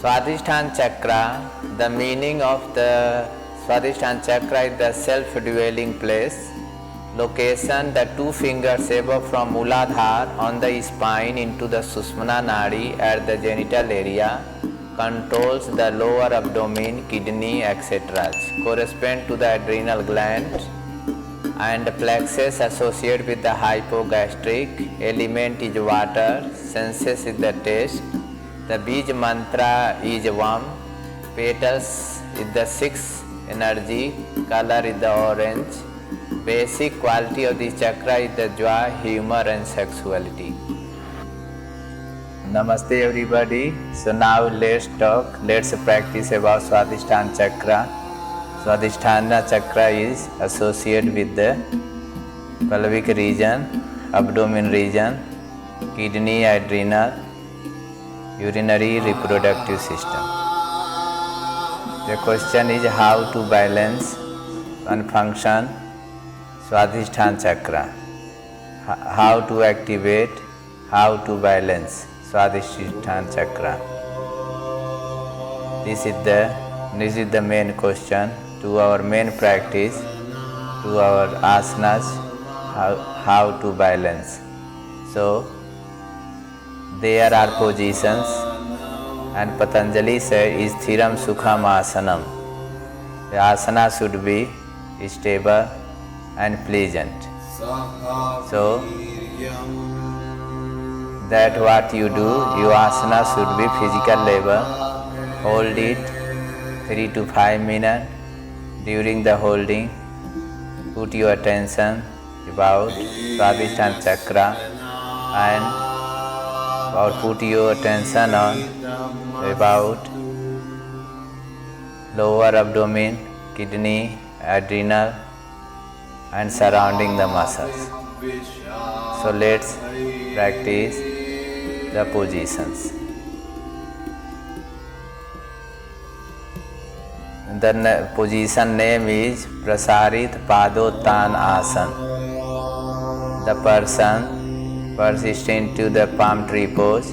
Swadhisthana Chakra, the meaning of the Swadhisthana Chakra is the self-dwelling place. Location, the two fingers above from Muladhar on the spine into the Sushumna Nadi at the genital area, controls the lower abdomen, kidney, etc. Correspond to the adrenal gland, and plexus associated with the hypogastric. Element is water, senses is the taste. The Bij mantra is Vam, petals is the 6 energy, color is the orange. Basic quality of this chakra is the joy, humor and sexuality. Namaste everybody. So now let's practice about Swadhisthana Chakra. Swadhisthana Chakra is associated with the pelvic region, abdomen region, kidney, adrenal, urinary, reproductive system. The question is how to balance and function Swadhisthana Chakra. How to activate, how to balance Swadhisthana Chakra. This is the main question to our main practice, to our asanas, how to balance. So there are positions, and Patanjali said is Thiram Sukham Asanam. The asana should be stable and pleasant. So that what you do, your asana should be physical labor. Hold it 3 to 5 minutes. During the holding, put your attention about Swadhisthana Chakra and put your attention on about lower abdomen, kidney, adrenal and surrounding the muscles. So let's practice the positions. The position name is Prasarita Padottanasana. The person persistent to the palm tree pose,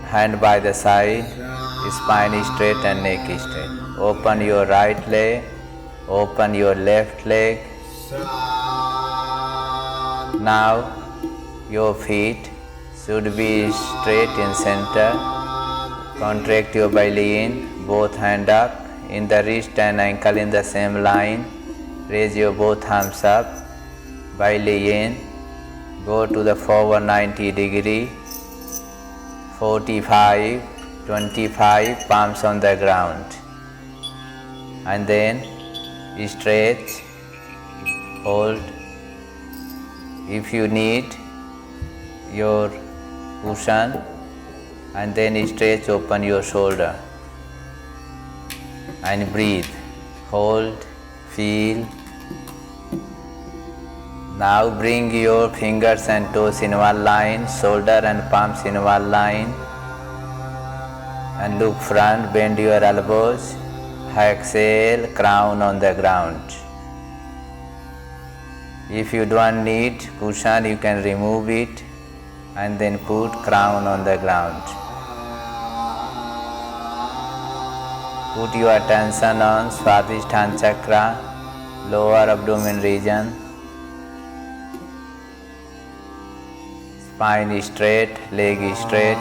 hand by the side, spine straight and neck straight. Open your right leg, open your left leg. Now your feet should be straight in center. Contract your belly in, both hands up, in the wrist and ankle in the same line. Raise your both arms up, belly in, go to the forward 90 degree, 45, 25, palms on the ground. And then stretch, hold. If you need your cushion, and then stretch, open your shoulder and breathe, hold, feel. Now bring your fingers and toes in one line, shoulder and palms in one line, and look front, bend your elbows, exhale, crown on the ground. If you don't need cushion, you can remove it and then put crown on the ground. Put your attention on Swadhisthana Chakra, lower abdomen region. Spine straight, leg straight,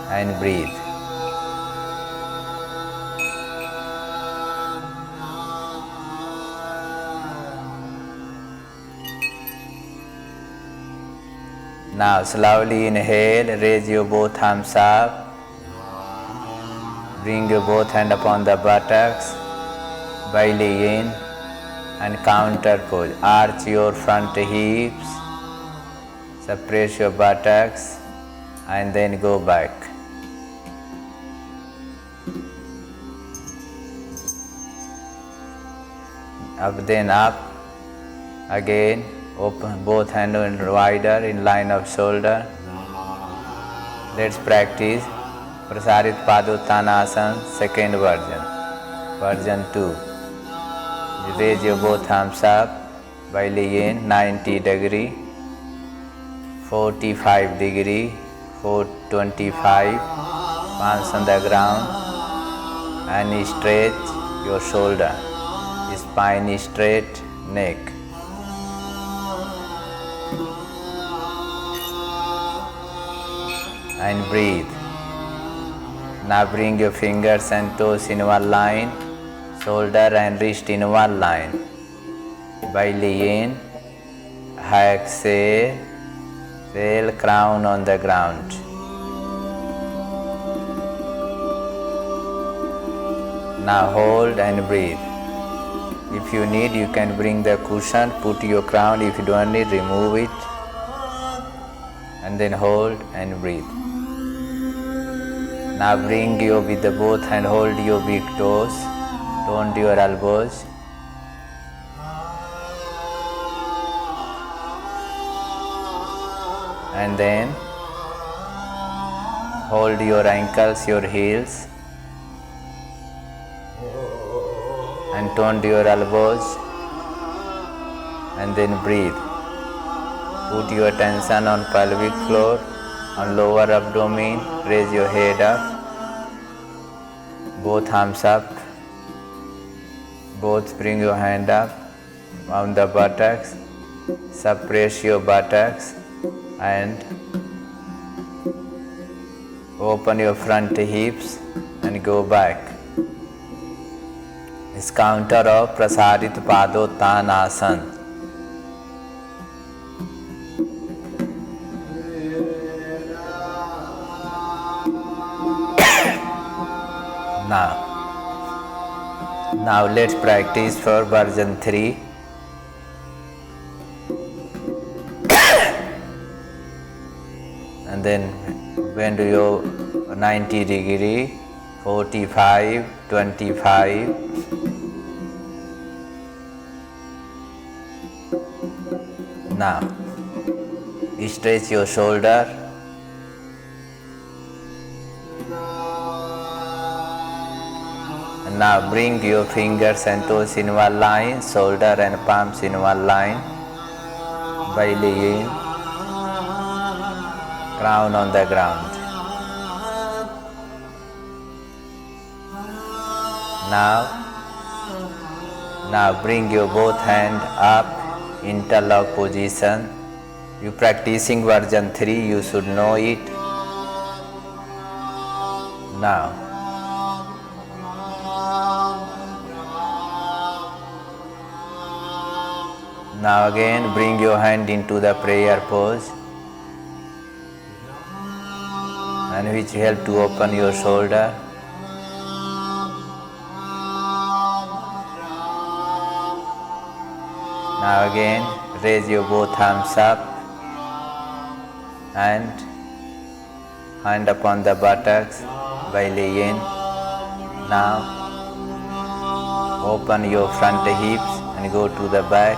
and breathe. Now slowly inhale, raise your both arms up. Bring your both hands upon the buttocks, belly in, and counter pose. Arch your front hips, suppress your buttocks, and then go back. Then up, again, open both hands wider in line of shoulder. Let's practice Prasarita Padottanasana, second version, version 2. Raise your both arms up, belly in, 90 degree, 45 degree, 425, palms on the ground, and stretch your shoulder, spine straight, neck. And breathe. Now bring your fingers and toes in one line, shoulder and wrist in one line. Belly in, exhale, exhale, crown on the ground. Now hold and breathe. If you need, you can bring the cushion, put your crown. If you don't need, remove it. And then hold and breathe. Now bring your with the both hand, hold your big toes, don't your elbows. And then hold your ankles, your heels, and turn your elbows, and then breathe. Put your attention on pelvic floor, on lower abdomen, raise your head up, both arms up, both bring your hand up on the buttocks, suppress your buttocks and open your front hips and go back. It's counter of Prasarita Padottanasana. Now let's practice for version 3. And then bend your 90 degree, 45, 25. Now stretch your shoulder. Now bring your fingers and toes in one line, shoulder and palms in one line, belly in, crown on the ground. Now bring your both hand up, interlock position. You practicing version 3, you should know it. Now again bring your hand into the prayer pose, and which help to open your shoulder. Now again raise your both arms up and hand upon the buttocks, belly in. Now open your front hips and go to the back.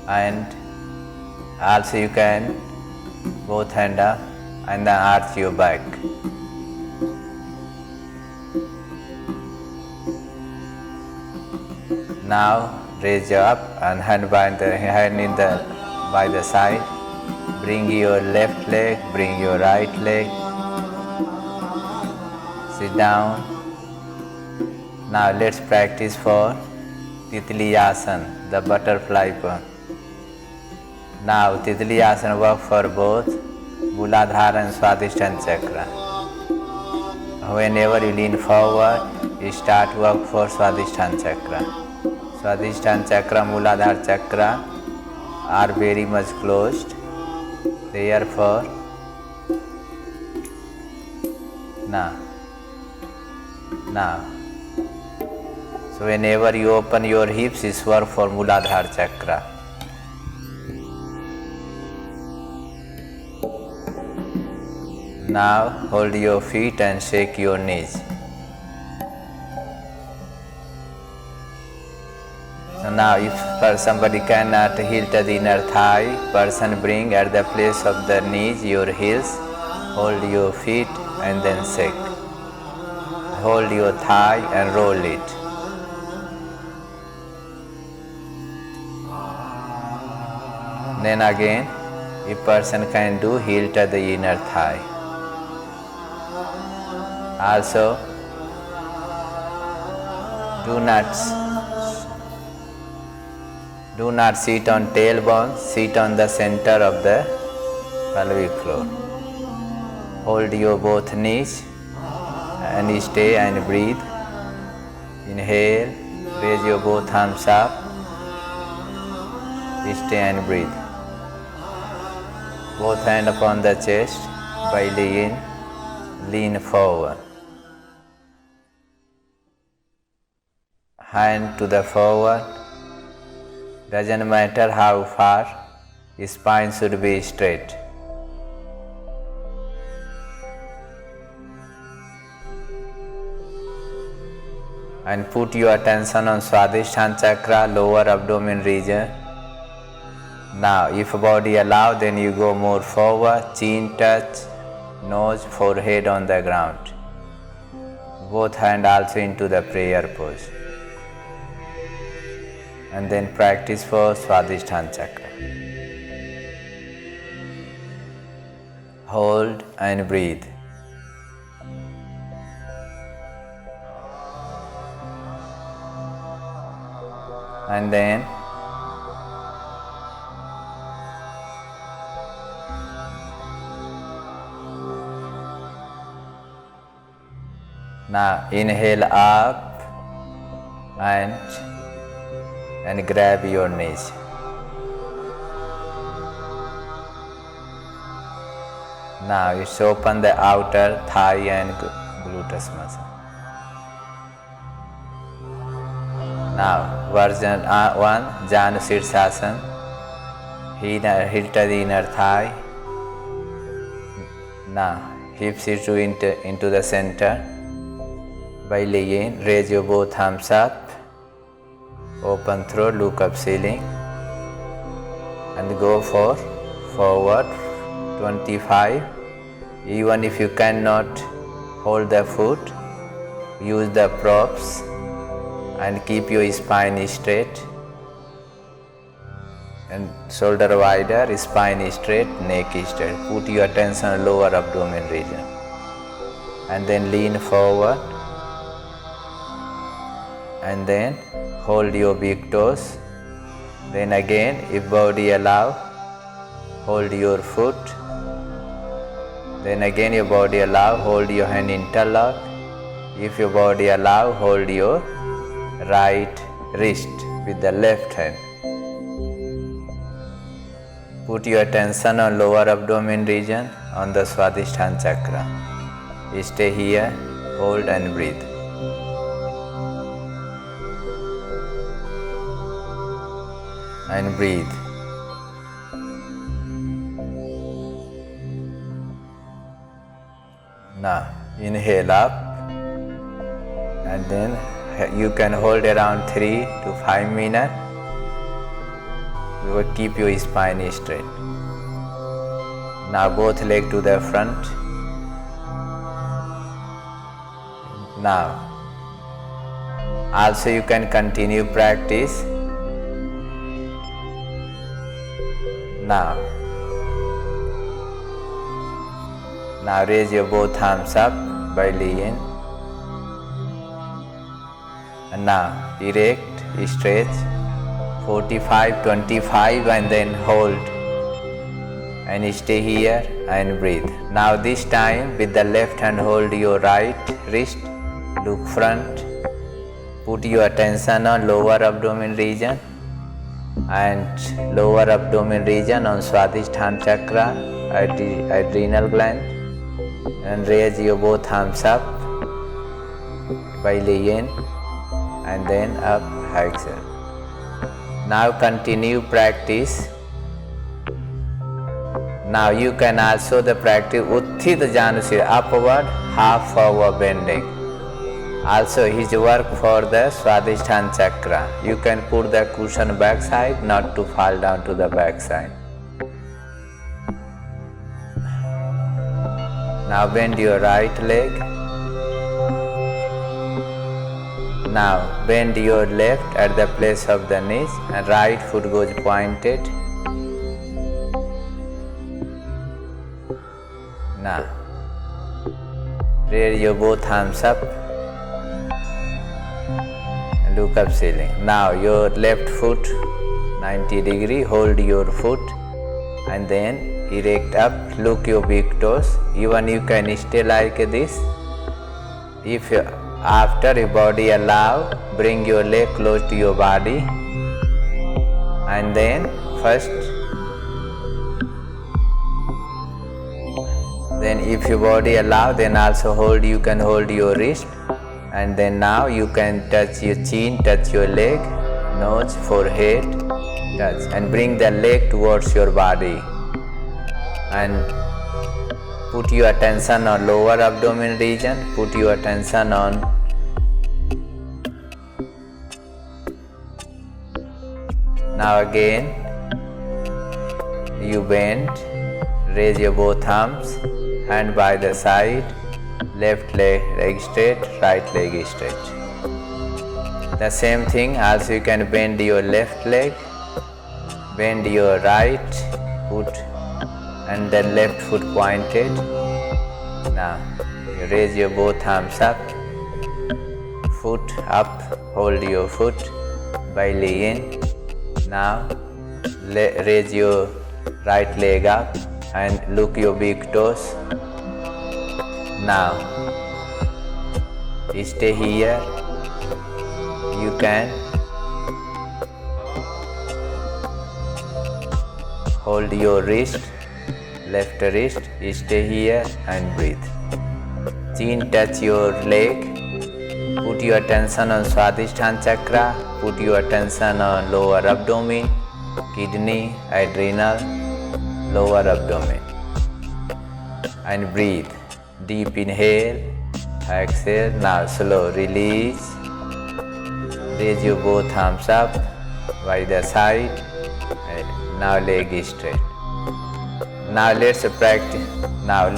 And also you can both hand up and then arch your back. Now raise you up and hand by the side. Bring your left leg, bring your right leg. Sit down. Now let's practice for Titli Asana, the butterfly pose. Now Titli Asana work for both Muladhar and Swadhisthana Chakra. Whenever you lean forward, you start work for Swadhisthana Chakra. Swadhisthana Chakra, Muladhar Chakra are very much closed. Therefore, now. So whenever you open your hips, it's work for Muladhar Chakra. Now hold your feet and shake your knees. So now if somebody cannot hilt the inner thigh, person bring at the place of the knees your heels, hold your feet and then shake. Hold your thigh and roll it. Then again, a person can do heel to the inner thigh. Also, do not sit on tailbone, sit on the center of the pelvic floor. Hold your both knees and stay and breathe. Inhale, raise your both arms up, stay and breathe. Both hands upon the chest, belly in, lean forward. Hand to the forward. Doesn't matter how far, spine should be straight. And put your attention on Swadhisthana Chakra, lower abdomen region. Now, if body allow, then you go more forward, chin touch, nose, forehead on the ground. Both hands also into the prayer pose. And then practice for Swadhisthana Chakra. Hold and breathe. And then now inhale up and grab your knees. Now you open the outer thigh and gluteus muscle. Now version 1, Janu Sirsasana. Heel to the inner thigh. Now hips into the center. Belly in, raise your both arms up. Open throat, look up ceiling. And go for forward 25. Even if you cannot hold the foot, use the props and keep your spine straight. And shoulder wider, spine straight, neck straight. Put your attention on lower abdomen region. And then lean forward. And then hold your big toes. Then again, if body allow, hold your foot. Then again your body allow, hold your hand interlock. If your body allow, hold your right wrist with the left hand. Put your attention on lower abdomen region on the Swadhisthana Chakra. Stay here, hold and breathe. And breathe. Now inhale up and then you can hold around 3 to 5 minutes. You will keep your spine straight. Now both legs to the front. Now also you can continue practice. Now raise your both arms up, belly in. And now erect, stretch, 45, 25 and then hold. And stay here and breathe. Now this time with the left hand hold your right wrist, look front. Put your attention on lower abdomen region and lower abdomen region on Swadhisthana Chakra, adrenal gland. And raise your both arms up, belly in and then up, exhale. Now continue practice. Now you can also the practice Utthita Janusir, upward, half forward bending. Also his work for the Swadhisthana Chakra. You can put the cushion back side, not to fall down to the back side. Now bend your right leg. Now bend your left at the place of the knees and right foot goes pointed. Now, raise your both arms up and look up ceiling. Now your left foot 90 degree, hold your foot and then erect up, look your big toes. Even you can stay like this. If after your body allow, bring your leg close to your body and then first, then if your body allow, then also you can hold your wrist and then now you can touch your chin, touch your leg, nose, forehead, touch and bring the leg towards your body and put your attention on lower abdomen region, put your attention on now again you bend, raise your both arms, hand by the side, left leg straight, right leg straight. The same thing, also you can bend your left leg, bend your right foot and then left foot pointed. Now you raise your both arms up, foot up, hold your foot, belly in. Now raise your right leg up and look your big toes. Now stay here. You can hold your wrist, left wrist, stay here and breathe. Chin touch your leg, put your attention on Swadhisthana Chakra, put your attention on lower abdomen, kidney, adrenal, lower abdomen and breathe. Deep inhale, exhale, now slow release. Raise your both arms up by the side and now leg straight. Now let's practice. Now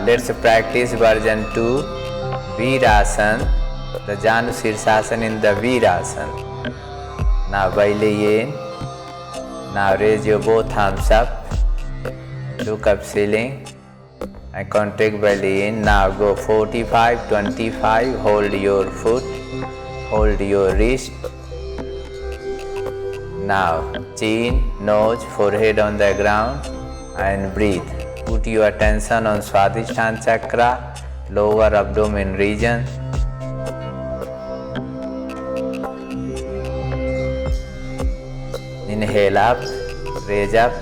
let's practice version 2, Virasana, the Janu Sirsasana in the Virasana. Now belly in. Now raise your both arms up, look up ceiling and contract belly in. Now go 45, 25, hold your foot, hold your wrist. Now chin, nose, forehead on the ground and breathe. Put your attention on Swadhisthana Chakra, lower abdomen region. Inhale up, raise up,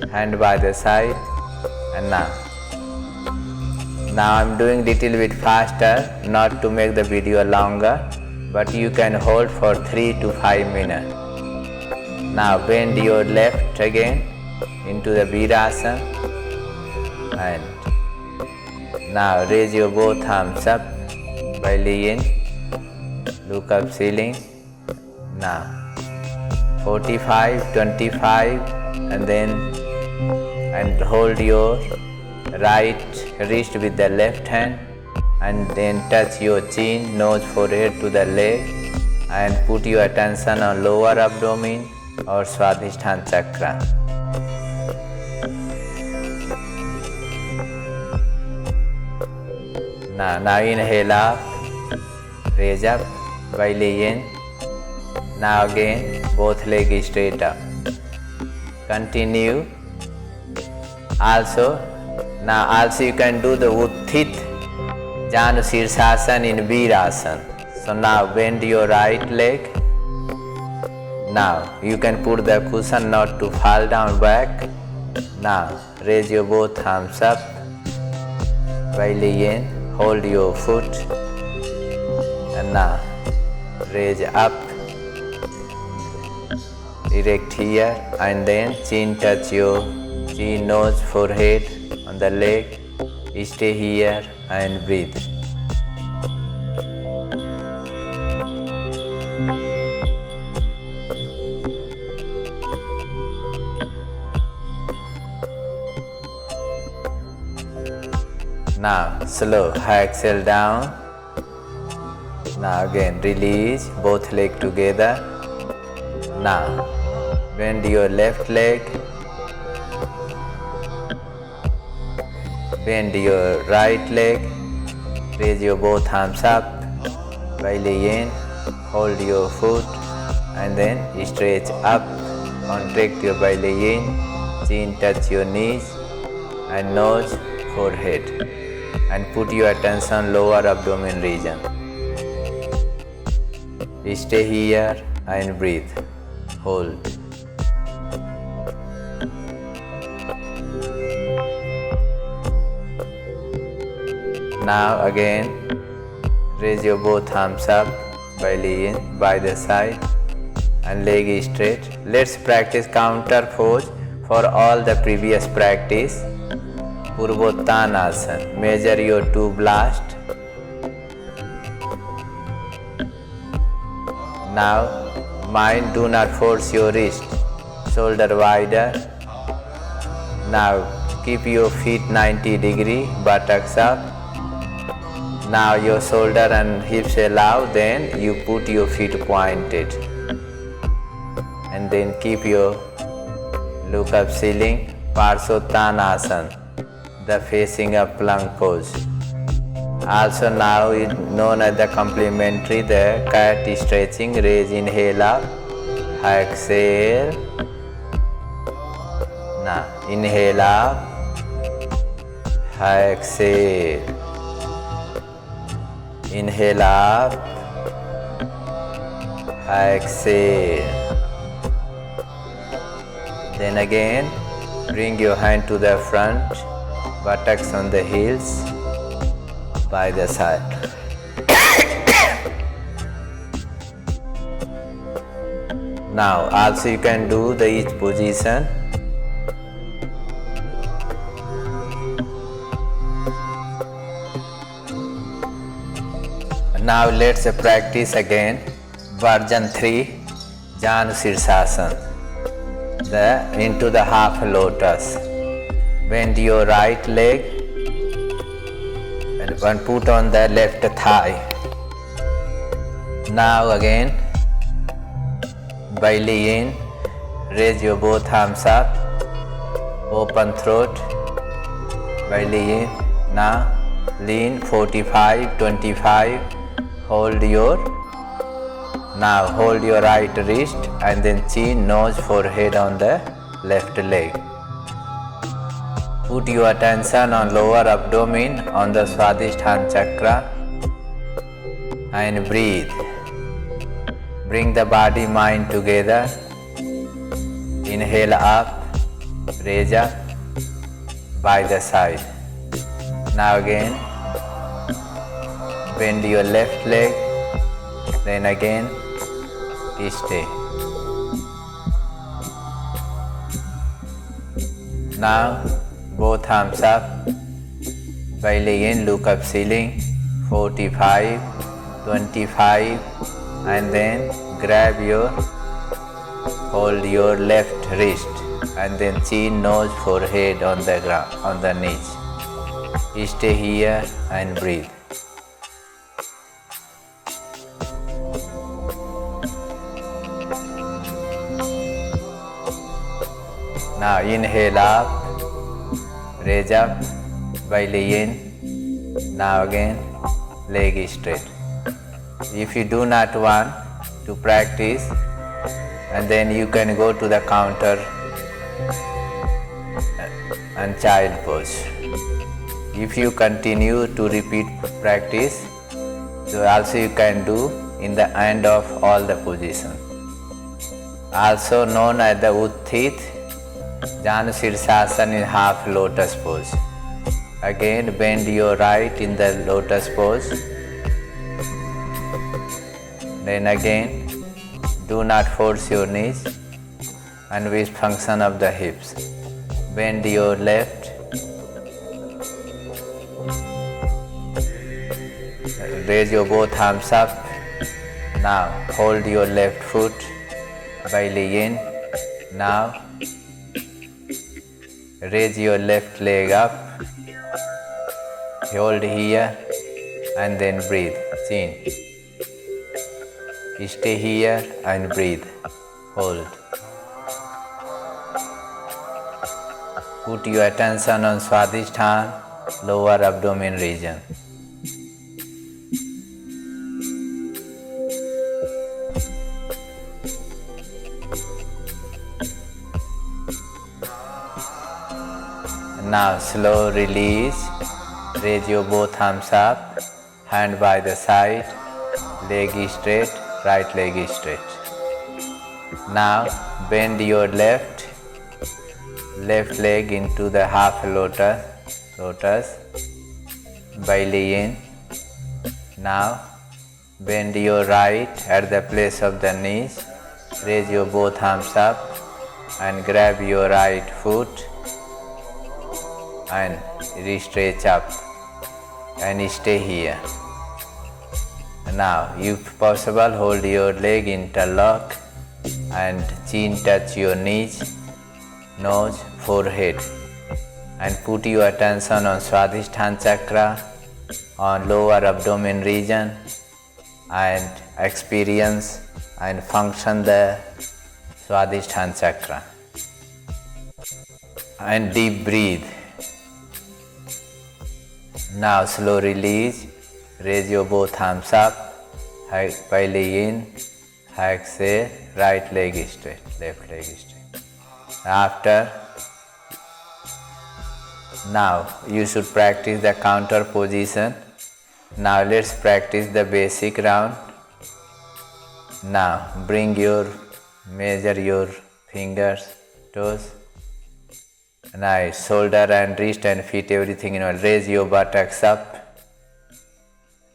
hand by the side and now I'm doing little bit faster not to make the video longer, but you can hold for 3 to 5 minutes. Now bend your left again into the Virasana and now raise your both arms up, belly in, look up ceiling. Now 45, 25 and hold your right wrist with the left hand and then touch your chin, nose, forehead to the leg and put your attention on lower abdomen or Swadhisthana Chakra. Now inhale up, raise up, belly in. Now again both legs straight up. Continue. Also you can do the Utthit Janu Sirsasana in Virasana. So now bend your right leg. Now you can put the cushion not to fall down back. Now raise your both arms up, belly in, hold your foot and now raise up, erect here and then chin touch your chin, nose, forehead on the leg. Stay here and breathe. Now slow, exhale down. Now again release both legs together. Now Bend your left leg. Bend your right leg. Raise your both arms up. Belly in. Hold your foot and then stretch up. Contract your belly in. Chin touch your knees and nose, forehead. And put your attention lower abdomen region. Stay here and breathe. Hold. Now again, raise your both arms up, belly in by the side and leg straight. Let's practice counter pose for all the previous practice. Pimotottanasana. Measure your 2 blasts. Now, mind, do not force your wrist. Shoulder wider. Now, keep your feet 90 degree, buttocks up. Now your shoulder and hips allow, then you put your feet pointed. And then keep your look up ceiling, Prasarita, the facing up plank pose. Also now is known as the complementary, the cat stretching. Raise, inhale up, exhale. Now inhale up, exhale. Inhale up, exhale. Then again, bring your hand to the front, buttocks on the heels, by the side. Now also you can do the each position. Now let's practice again version 3, Shirsasana, into the half-lotus. Bend your right leg and put on the left thigh. Now again, belly in, raise your both arms up, open throat, belly in. Now lean 45, 25. Hold your right wrist and then chin, nose, forehead on the left leg. Put your attention on lower abdomen on the Swadhisthana Chakra and breathe. Bring the body mind together. Inhale up, raise up by the side. Now again, bend your left leg, then again stay. Now both arms up, belly in, look up ceiling, 45, 25, and then hold your left wrist and then chin, nose, forehead on the ground, on the knees. Stay here and breathe. Now inhale up, raise up, belly in. Now again, leg straight. If you do not want to practice, and then you can go to the counter and child pose. If you continue to repeat practice, so also you can do in the end of all the position. Also known as the Utthit Shirsasana in half-lotus pose. Again, bend your right in the lotus pose. Then again, do not force your knees and with function of the hips. Bend your left. Raise your both arms up. Now hold your left foot, belly in. Now raise your left leg up, hold here and then breathe, chin. Stay here and breathe, hold. Put your attention on Swadhisthana, lower abdomen region. Now slow release, raise your both arms up, hand by the side, leg straight, right leg straight. Now bend your left leg into the half-lotus, belly in. Now bend your right at the place of the knees, raise your both arms up and grab your right foot and re-stretch up and stay here. Now, if possible, hold your leg interlock and chin touch your knees, nose, forehead, and put your attention on Swadhisthana Chakra, on lower abdomen region, and experience and function the Swadhisthana Chakra. And deep breathe. Now slow release, raise your both arms up, belly in, exhale, right leg straight, left leg straight. After, now you should practice the counter position. Now let's practice the basic round. Now measure your fingers, toes. Nice, shoulder and wrist and feet, everything in order. Raise your buttocks up.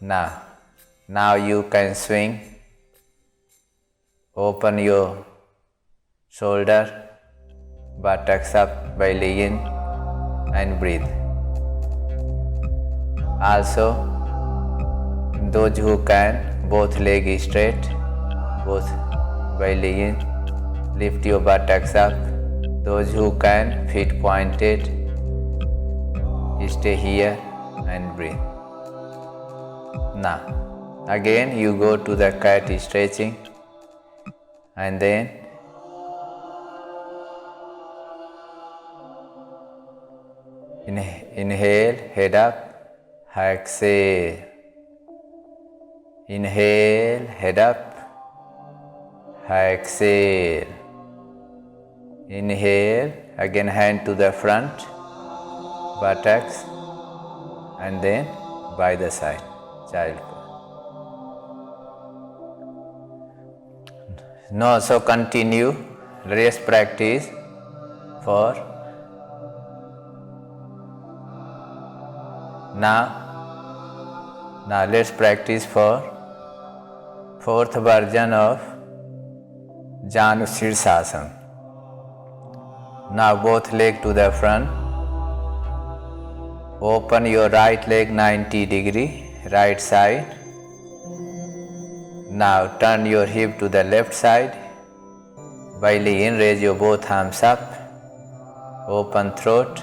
Now you can swing. Open your shoulder, buttocks up, belly in, and breathe. Also, those who can, both legs straight, both belly in, lift your buttocks up. Those who can, feet pointed, stay here and breathe. Now, again you go to the cat stretching and then inhale, head up, exhale. Inhale, head up, exhale. Inhale, again hand to the front, buttocks, and then by the side, child pose. No, so continue, rest practice for now let's practice for fourth version of Janu Sirsasana. Now both legs to the front. Open your right leg 90 degree, right side. Now turn your hip to the left side. Belly in, raise your both arms up. Open throat.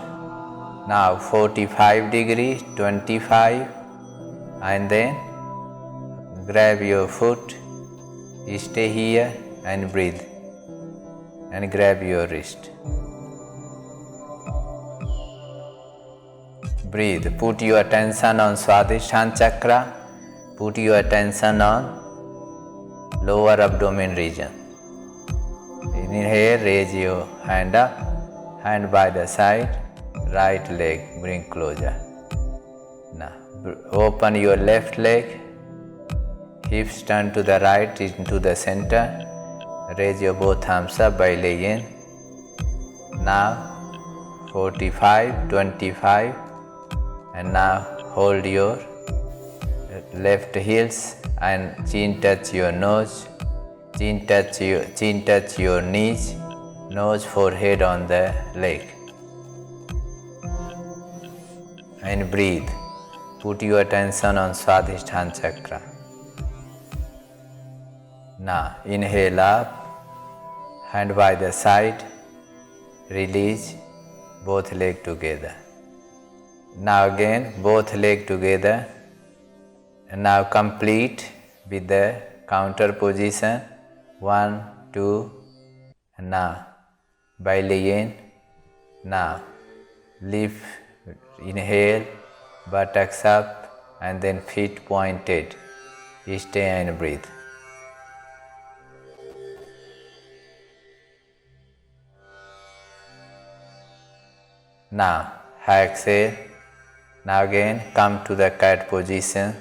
Now 45 degree, 25. And then grab your foot. Stay here and breathe. And grab your wrist. Breathe. Put your attention on Swadhisthana Chakra. Put your attention on lower abdomen region. Inhale, raise your hand up, hand by the side, right leg, bring closer. Now, open your left leg, hips turn to the right into the center. Raise your both arms up, belly in. Now, 45, 25. And now hold your left heels and chin touch your nose, chin touch your knees, nose, forehead on the leg. And breathe. Put your attention on Swadhisthana Chakra. Now inhale up, hand by the side, release, both legs together. Now again, both legs together. And now complete with the counter position. 1, 2, and now belly in. Now Lift, inhale, buttocks up and then feet pointed. Stay and breathe. Now exhale. Now again come to the cat position.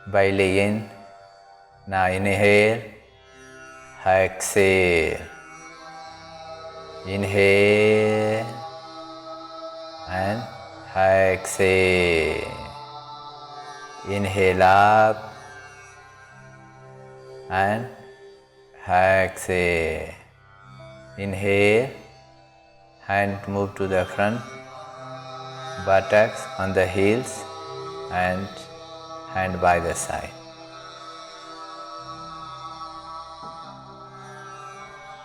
Belly in. Now inhale, exhale. Inhale and exhale. Inhale up and exhale. Inhale, hand move to the front, buttocks on the heels and hand by the side.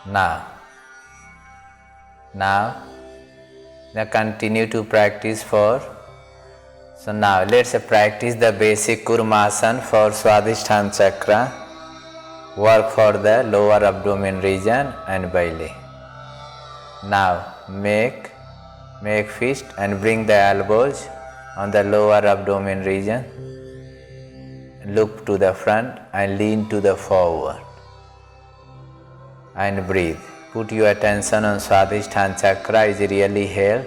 Now continue to practice for. So now let's practice the basic Kormasana for Swadhisthana Chakra. Work for the lower abdomen region and belly. Now make fist and bring the elbows on the lower abdomen region. Look to the front and lean to the forward. And breathe. Put your attention on Swadhisthana Chakra is really help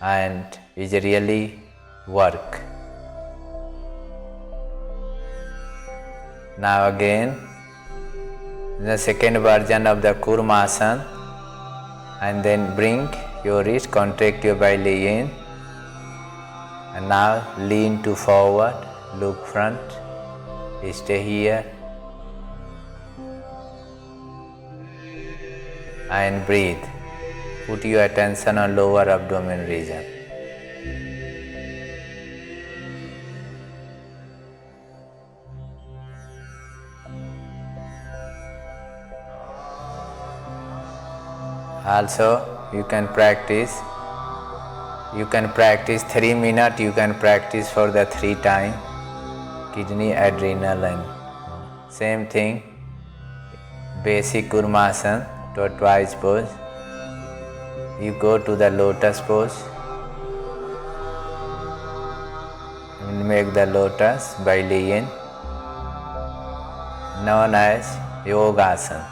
and is really work. Now again, the second version of the Kormasana, and then bring your wrist, contract your belly in, and now lean to forward, look front, stay here. And breathe. Put your attention on lower abdomen region. Also, you can practice 3 minutes, you can practice for the 3 times, kidney, adrenal and same thing, basic Kormasana. To twice pose. You go to the lotus pose. Make the lotus, belly in, known as Yogasana.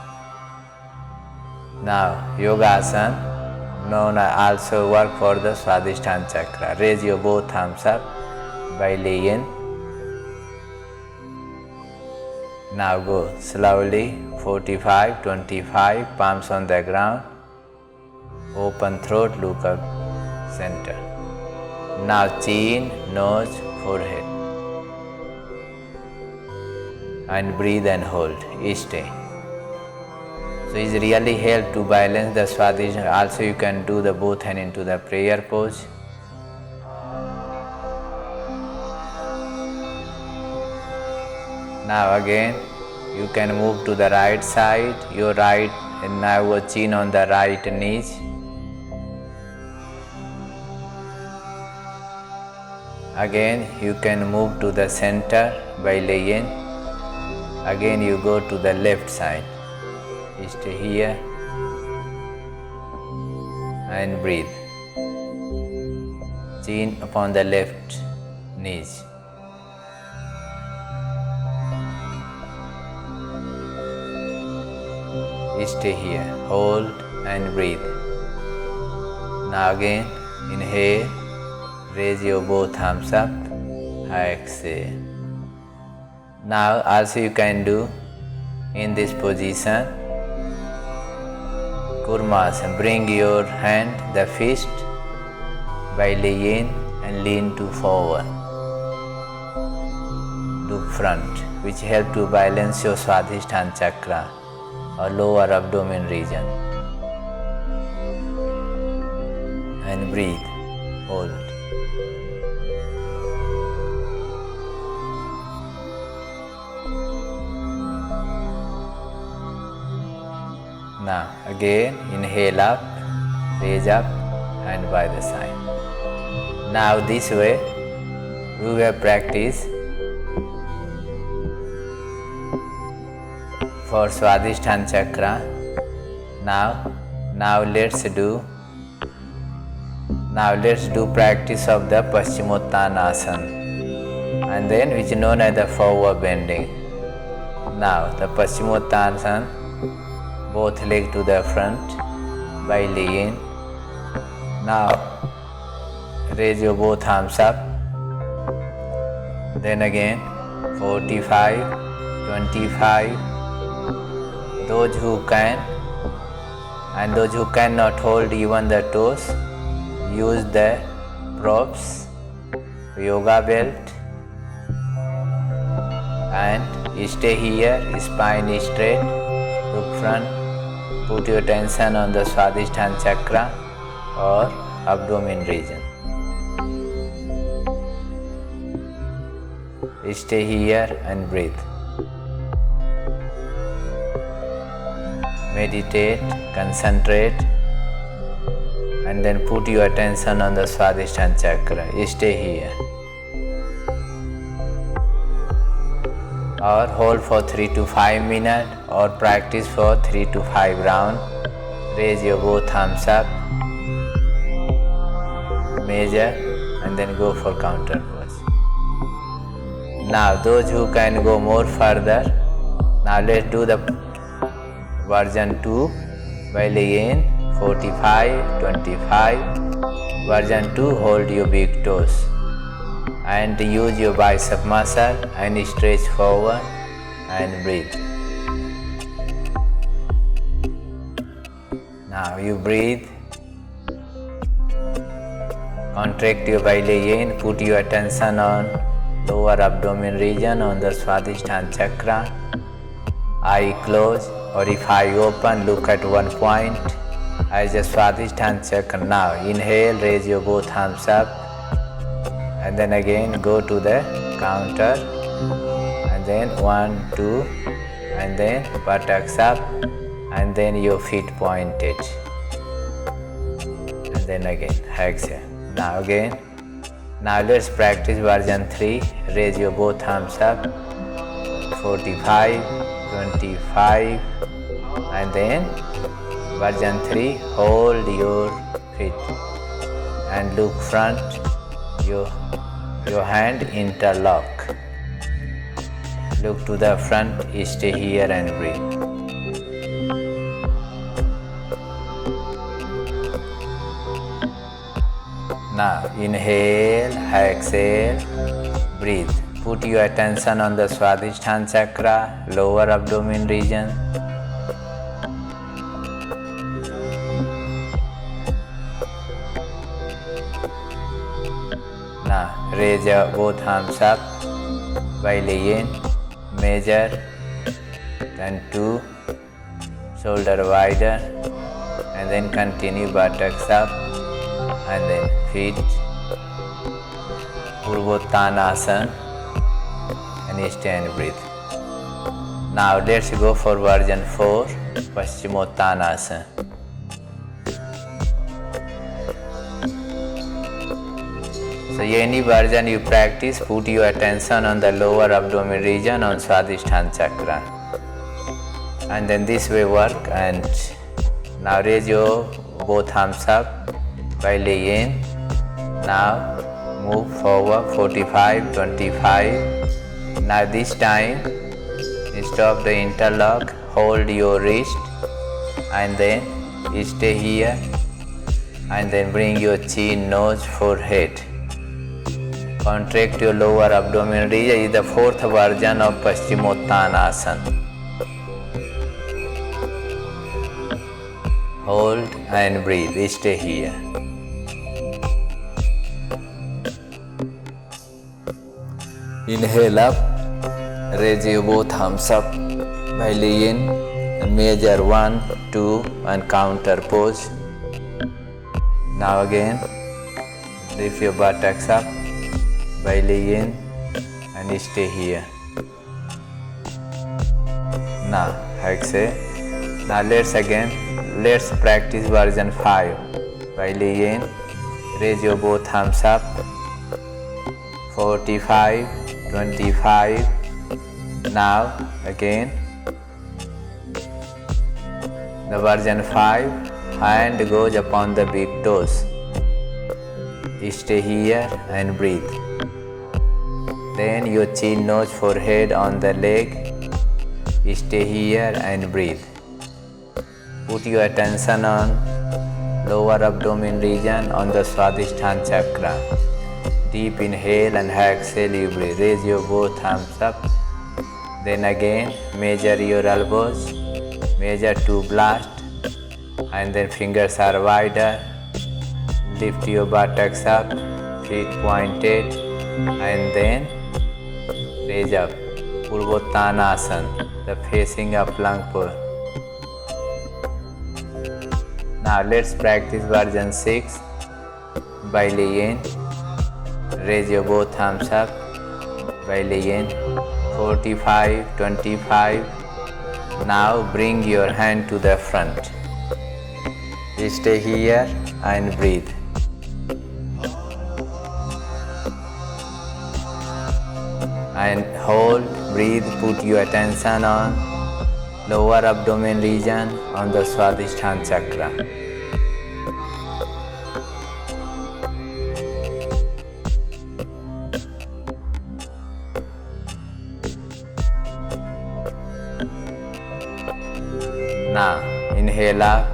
Now Yogasana, known as also work for the Swadhisthana Chakra. Raise your both thumbs up, belly in. Now go slowly. 45, 25, palms on the ground, open throat, look up center. Now chin, nose, forehead. And breathe and hold, stay. So it really help to balance the Swadhisthana. Also you can do the both hand into the prayer pose. Now again, you can move to the right side, your right, and now your chin on the right knees. Again, you can move to the center by laying. Again, you go to the left side. Stay here and breathe. Chin upon the left knees. Stay here, hold and breathe. Now again, inhale, raise your both arms up, exhale. Now also you can do in this position, Kormasana. Bring your hand, the fist, belly in and lean to forward. Look front, which help to balance your Swadhisthana Chakra or lower abdomen region. And breathe, hold. Now again, inhale up, raise up, hand by the side. Now this way, we will practice for Swadhisthana Chakra. Now Now let's do practice of the Pimotottanasana, and then which is known as the forward bending. Now the Pimotottanasana, both legs to the front by laying. Now raise your both arms up. Then again 45, 25. Those who can and those who cannot hold even the toes, use the props, yoga belt, and stay here, spine straight, look front, put your attention on the Swadhisthana Chakra or abdomen region. Stay here and breathe. Meditate, concentrate, and then put your attention on the Swadhisthana Chakra. Stay here. Or hold for 3 to 5 minutes or practice for 3 to 5 rounds. Raise your both arms up. Measure and then go for counter pose. Now those who can go more further, now let's do the version 2 by laying 45, 25. Version 2, hold your big toes and use your bicep muscle and stretch forward and breathe. Now you breathe. Contract your belly in, put your attention on lower abdomen region on the Swadhisthana Chakra. Eye closed, or if eye open, look at one point as the Swadhisthana Chakra. Now inhale, raise your both arms up, and then again go to the counter, and then 1, 2, and then buttocks up, and then your feet pointed, and then again exhale. Now again. Now let's practice version 3. Raise your both arms up, 45, 25, and then version 3, hold your feet and look front, your hand interlock. Look to the front, stay here and breathe. Now inhale, exhale, breathe. Put your attention on the Swadhisthana Chakra, lower abdomen region. Now raise your both arms up by laying, measure, then 2, shoulder wider, and then continue buttocks up, and then feet, Pimotottanasana, and stay and breathe. Now let's go for version 4, Pimotottanasana. So any version you practice, put your attention on the lower abdomen region on Swadhisthana Chakra, and then this way work. And now raise your both arms up by laying. Now move forward 45, 25. Now this time stop the interlock, hold your wrist, and then stay here, and then bring your chin, nose, forehead. Contract your lower abdomen region. Is the 4th version of Pimotottanasana. Hold and breathe. Stay here. Inhale up, raise your both arms up by laying, and measure 1, 2, and counter pose. Now again, lift your buttocks up by laying and stay here. Now exhale. Now let's practice version 5 by laying. Raise your both arms up, 45, 25. Now again the version 5. Hand goes upon the big toes. Stay here and breathe. Then your chin, nose, forehead on the leg. Stay here and breathe. Put your attention on lower abdomen region on the Swadhisthana Chakra. Deep inhale and exhale you breathe. Raise your both arms up. Then again measure your elbows. Measure to blast. And then fingers are wider. Lift your buttocks up. Feet pointed. And then raise up. Pimotottanasana, the facing up lung pose. Now let's practice version 6 by laying. Raise your both arms up by laying. 45, 25. Now bring your hand to the front. Stay here and breathe. And hold, breathe, put your attention on lower abdomen region on the Swadhisthana Chakra. Now inhale up,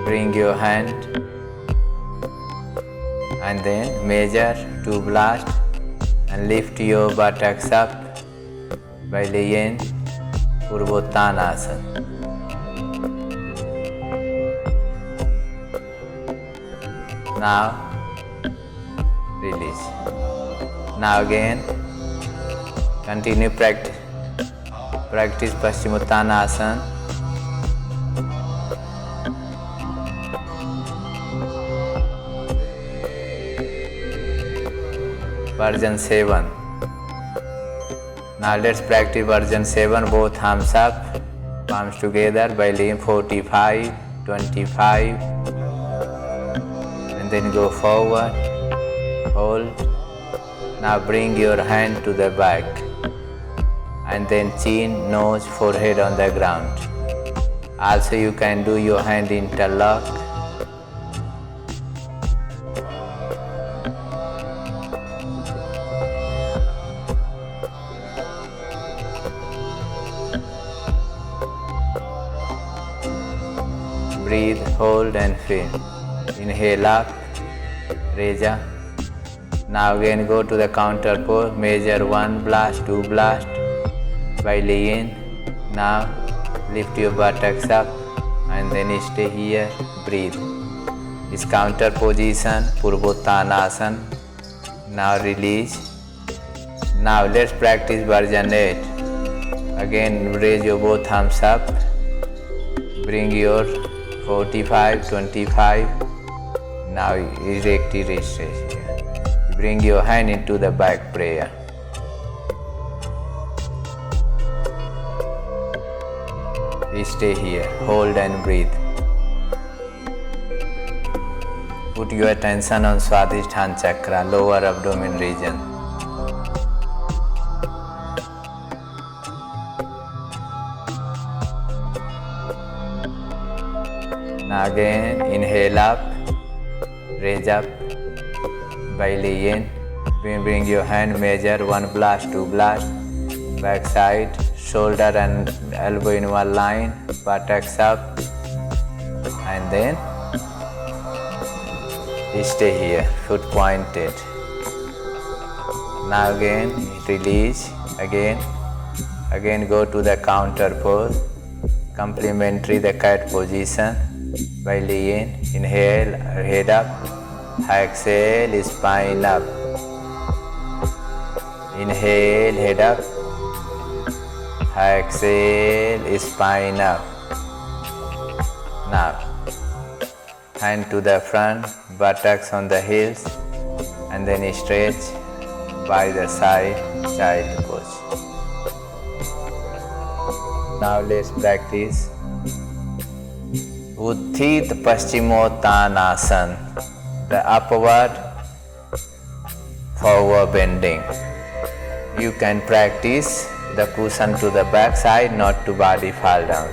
bring your hand and then measure to blast and lift your buttocks up by laying Pimotottanasana. Now release. Now again continue practice Pimotottanasana. Version 7. Now let's practice version 7. Both arms up, palms together by laying 45, 25. And then go forward, hold. Now bring your hand to the back. And then chin, nose, forehead on the ground. Also you can do your hand interlock. Breathe, hold and feel. Inhale up, raise up. Now again go to the counter pose. Measure 1 blast, 2 blast by laying. Now lift your buttocks up and then stay here, breathe. This counter position, Pimotottanasana. Now release. Now let's practice version 8. Again raise your both arms up. Bring your 45, 25. Now erect your wrist. Bring your hand into the back prayer. Stay here, hold and breathe. Put your attention on Swadhisthana Chakra, lower abdomen region. Now again, inhale up, raise up by laying. Bring your hand, measure 1 blast, 2 blast, back side, shoulder and elbow in one line, buttocks up, and then stay here, foot pointed. Now again, release, again go to the counter pose, complementary the cat position by laying. Inhale, head up, exhale, spine up. Inhale, head up, exhale, spine up. Now, hand to the front, buttocks on the heels, and then stretch by the side, child pose. Now let's practice Uddhita Paschimottanasana, the upward forward bending. You can practice the cushion to the back side, not to body fall down.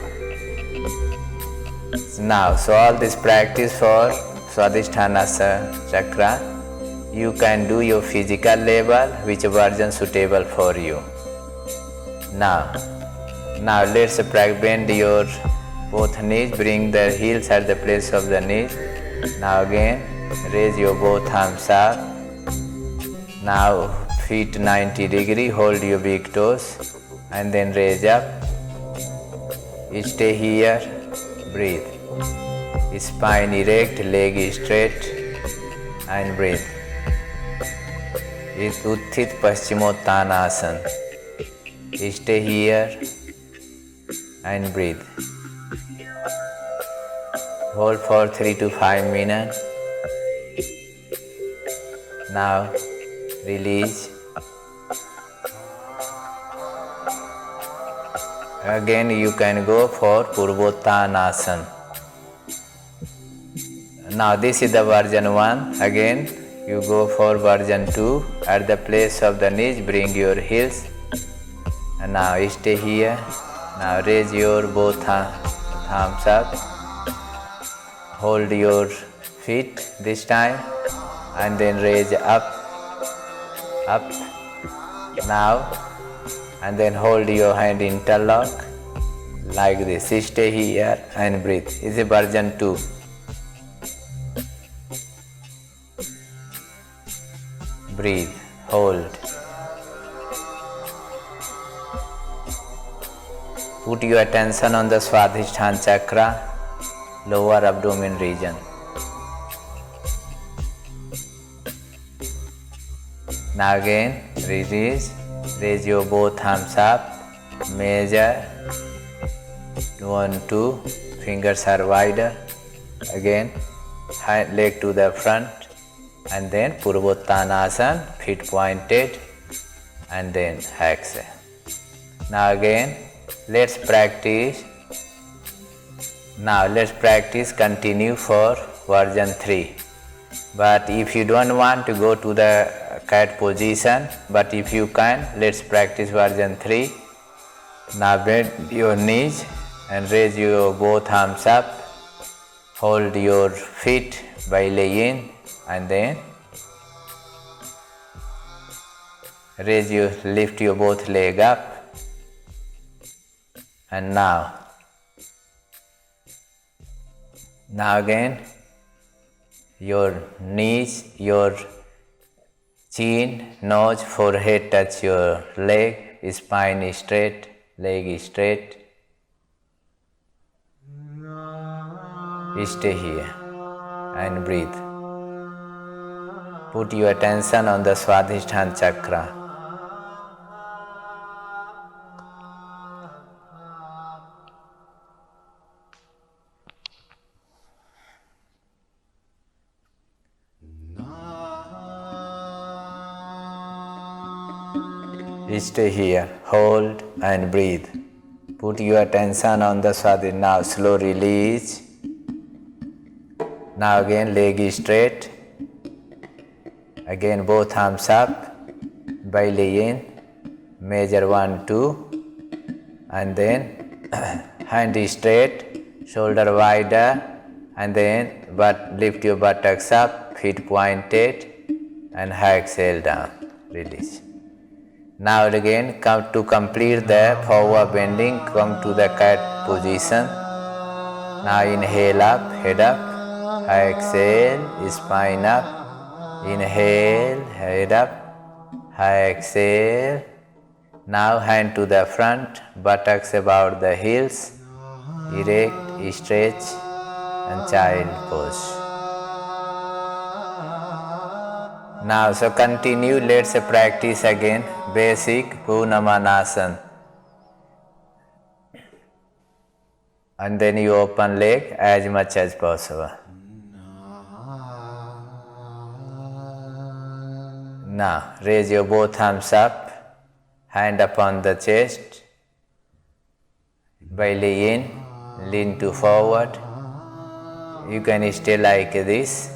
Now, so all this practice for Swadhisthana Chakra, you can do your physical level, which version suitable for you. Now let's bend your both knees, bring the heels at the place of the knees. Now again, raise your both arms up. Now feet 90 degree, hold your big toes and then raise up. Stay here, breathe. Spine erect, leg straight and breathe. It's Utthit Pimotottanasana. Stay here and breathe. Hold for 3 to 5 minutes. Now release. Again you can go for Purasana. Now this is the version 1. Again you go for version 2. At the place of the knees, bring your heels. And now stay here. Now raise your both thumbs up. Hold your feet this time and then raise up. Now and then hold your hand interlock like this. Stay here and breathe. This is version 2. Breathe, hold. Put your attention on the Swadhisthana Chakra, lower abdomen region. Now again, release. Raise your both arms up. Measure 1, 2. Fingers are wider. Again, leg to the front. And then Purasana, feet pointed. And then exhale. Now again, let's practice. Continue for version 3. But if you don't want to go to the cat position, but if you can, let's practice version 3. Now bend your knees and raise your both arms up. Hold your feet by laying and then lift your both leg up. And now again, your knees, your chin, nose, forehead touch your leg, spine straight, leg straight. Stay here and breathe. Put your attention on the Swadhisthana Chakra. Stay here, hold and breathe. Put your attention on the Swadhisthana. Now slow release. Now again leg straight. Again both arms up by laying. Measure 1, 2. And then hand straight, shoulder wider. And then lift your buttocks up, feet pointed. And exhale down. Release. Now again, come to complete the forward bending, come to the cat position. Now inhale up, head up, exhale, spine up, inhale, head up, exhale. Now hand to the front, buttocks about the heels, erect, stretch and child pose. Now, so continue, let's practice again, basic Purasana. And then you open leg as much as possible. Now, raise your both arms up, hand upon the chest. By laying, lean to forward. You can stay like this.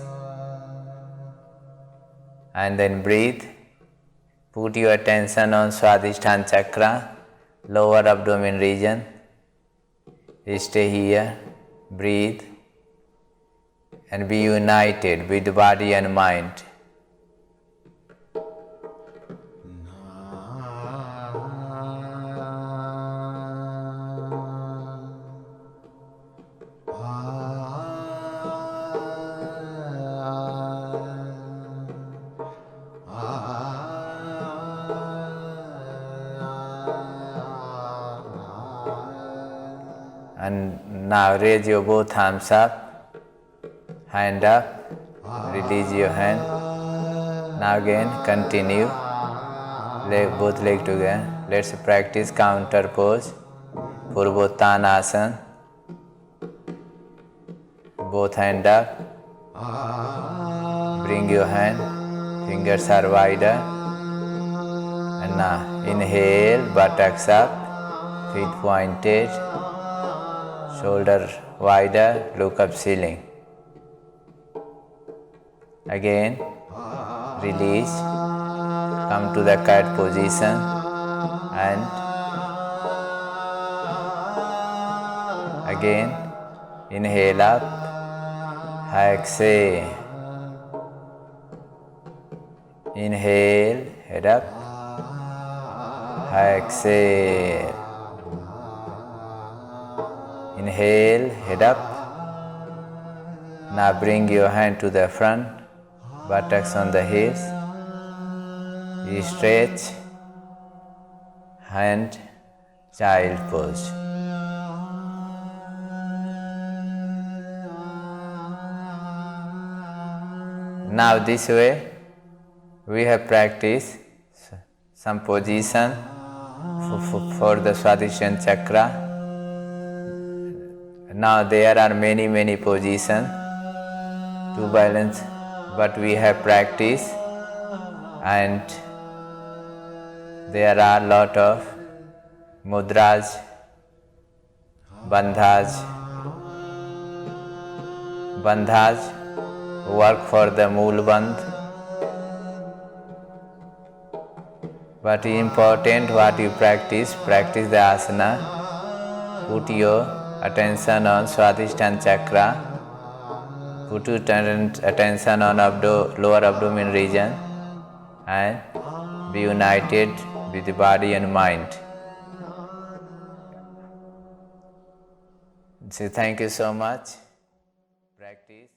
And then breathe. Put your attention on Swadhisthana Chakra, lower abdomen region. Stay here, breathe and be united with the body and mind. And now raise your both arms up, hand up, release your hand. Now again continue, both legs together. Let's practice counter pose, Pimotottanasana. Both hand up, bring your hand, fingers are wider. And now inhale, buttocks up, feet pointed. Shoulder wider, look up ceiling. Again, release, come to the kite position and again, inhale up, exhale. Inhale, head up, exhale. Inhale, head up. Now bring your hand to the front, buttocks on the hips. You stretch, hand, child pose. Now this way, we have practiced some position for the Swadhisthana Chakra. Now there are many positions to balance, but we have practiced and there are lot of mudras, bandhas work for the mool bandh. But important what you practice the asana. Put your attention on Swadhisthana Chakra. Put your attention on lower abdomen region and be united with the body and mind. So thank you so much. Practice.